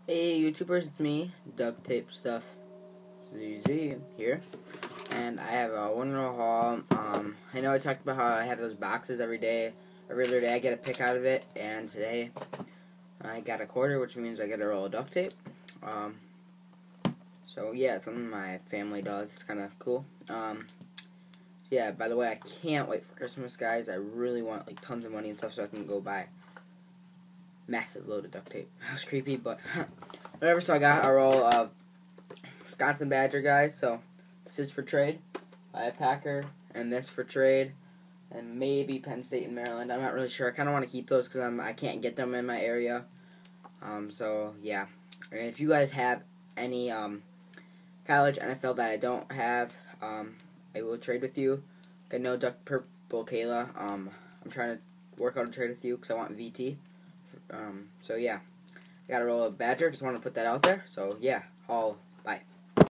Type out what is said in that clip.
Hey YouTubers, it's me, Duct Tape Stuff ZZ here, and I have a one roll haul. I know I talked about how I have those boxes every other day I get a pick out of it, and today I got a quarter, which means I get a roll of duct tape. So yeah, it's something my family does. It's kind of cool. Yeah, by the way, I can't wait for Christmas, guys. I really want like tons of money and stuff so I can go buy massive load of duct tape. That was creepy, but whatever. So I got a roll of Wisconsin Badger, guys. So this is for trade. I have Packer, and this for trade, and maybe Penn State and Maryland. I'm not really sure. I kind of want to keep those because I can't get them in my area. So yeah. And if you guys have any college NFL that I don't have, I will trade with you. I know Duck Purple Kayla. I'm trying to work out a trade with you because I want VT. So yeah, I got a roll of Badger. Just want to put that out there. So yeah, bye.